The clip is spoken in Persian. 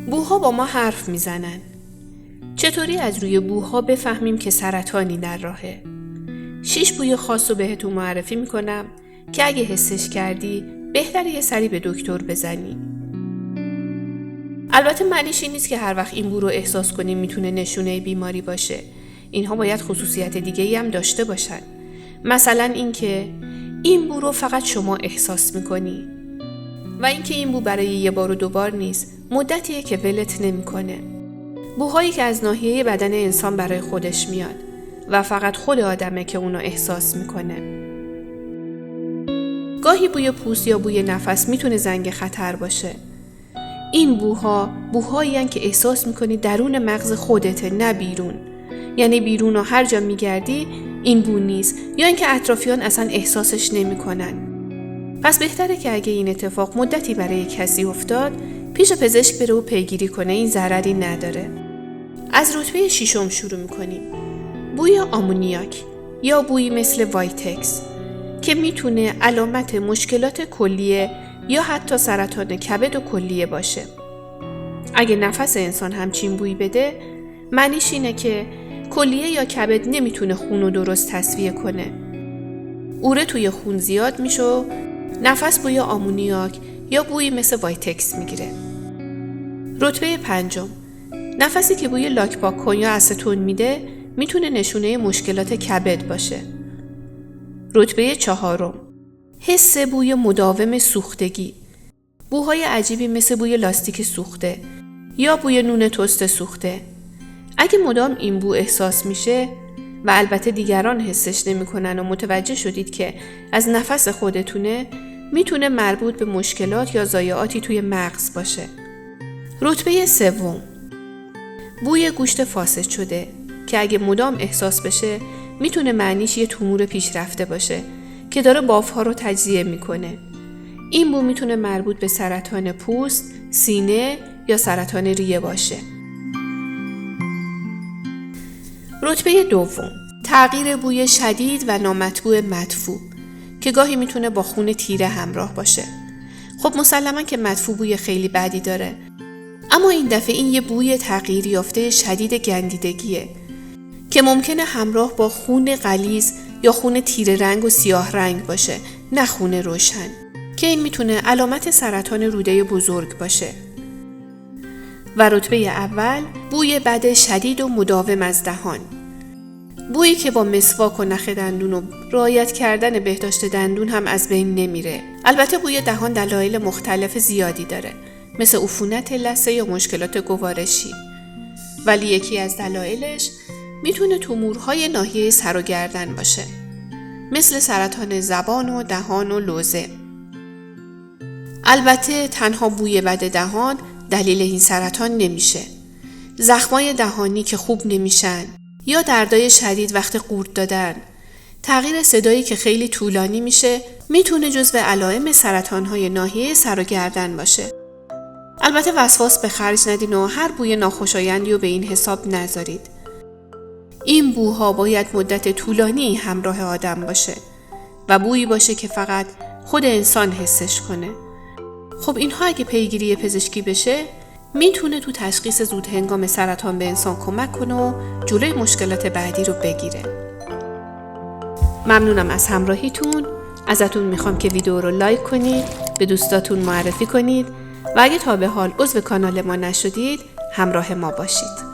بوها با ما حرف میزنن. چطوری از روی بوها بفهمیم که سرطانی در راهه؟ 6 بوی خاص رو بهتون معرفی میکنم که اگه حسش کردی بهتره یه سری به دکتر بزنی. البته معنیش این نیست که هر وقت این بو رو احساس کنیم میتونه نشونه بیماری باشه. اینها باید خصوصیت دیگه‌ای هم داشته باشن. مثلا این که این بو رو فقط شما احساس میکنی و اینکه این بو برای یه بار و دوبار نیست، مدتیه که ولت نمیکنه. بوهایی که از ناحیه بدن انسان برای خودش میاد و فقط خود آدمه که اونو احساس میکنه. گاهی بوی پوست یا بوی نفس میتونه زنگ خطر باشه. این بوهایی هستن که احساس میکنی درون مغز خودته، نه بیرون. یعنی بیرون و هر جا میگردی این بو نیست، یا اینکه اطرافیان اصلا احساسش نمیکنن. پس بهتره که اگه این اتفاق مدتی برای کسی افتاد پیش پزشک بره و پیگیری کنه، این ضرری نداره. از رتبه 6 شروع میکنیم. بوی آمونیاک یا بویی مثل وایتکس که میتونه علامت مشکلات کلیه یا حتی سرطان کبد و کلیه باشه. اگه نفس انسان همچین بویی بده، معنیش اینه که کلیه یا کبد نمیتونه خون رو درست تصفیه کنه. اوره توی خون زیاد میشه و نفس بوی آمونیاک یا بویی مثل وایتکس میگیره. رتبه 5، نفسی که بوی لاکپاکون یا استون میده میتونه نشونه مشکلات کبد باشه. رتبه 4، حس بوی مداوم سوختگی. بوهای عجیبی مثل بوی لاستیک سوخته یا بوی نون تست سوخته. اگه مدام این بو احساس میشه و البته دیگران حسش نمیکنن و متوجه شدید که از نفس خودتونه، میتونه مربوط به مشکلات یا ضایعاتی توی مغز باشه. رتبه 3، بوی گوشت فاسد شده که اگه مدام احساس بشه میتونه معنیش یه تومور پیشرفته باشه که داره بافها رو تجزیه میکنه. این بو میتونه مربوط به سرطان پوست، سینه یا سرطان ریه باشه. رتبه 2، تغییر بوی شدید و نامطبوع مدفوع که گاهی میتونه با خون تیره همراه باشه. خب مسلماً که مدفوع بوی خیلی بدی داره، اما این دفعه این یه بوی تغییر یافته شدید گندیدگیه که ممکنه همراه با خون غلیظ یا خون تیره رنگ و سیاه رنگ باشه، نه خون روشن، که این میتونه علامت سرطان روده بزرگ باشه. و رتبه اول، بوی بد شدید و مداوم از دهان. بویی که با مسواک و نخ دندون و رعایت کردن بهداشت دندون هم از بین نمیره. البته بوی دهان دلایل مختلف زیادی داره، مثل عفونت لثه یا مشکلات گوارشی. ولی یکی از دلایلش میتونه تومورهای ناحیه سر و گردن باشه، مثل سرطان زبان و دهان و لوزه. البته تنها بوی بد دهان دلیل این سرطان نمیشه. زخمای دهانی که خوب نمیشن یا دردای شدید وقت قورت دادن، تغییر صدایی که خیلی طولانی میشه میتونه جزو علائم سرطانهای ناحیه سر و گردن باشه. البته وسواس به خرج ندین و هر بوی ناخوشایندی رو به این حساب نذارید. این بوها باید مدت طولانی همراه آدم باشه و بویی باشه که فقط خود انسان حسش کنه. خب اینها اگه پیگیری پزشکی بشه میتونه تو تشخیص زود هنگام سرطان به انسان کمک کنه و جلوی مشکلات بعدی رو بگیره. ممنونم از همراهیتون. ازتون میخوام که ویدیو رو لایک کنید، به دوستاتون معرفی کنید و اگه تا به حال عضو کانال ما نشدید همراه ما باشید.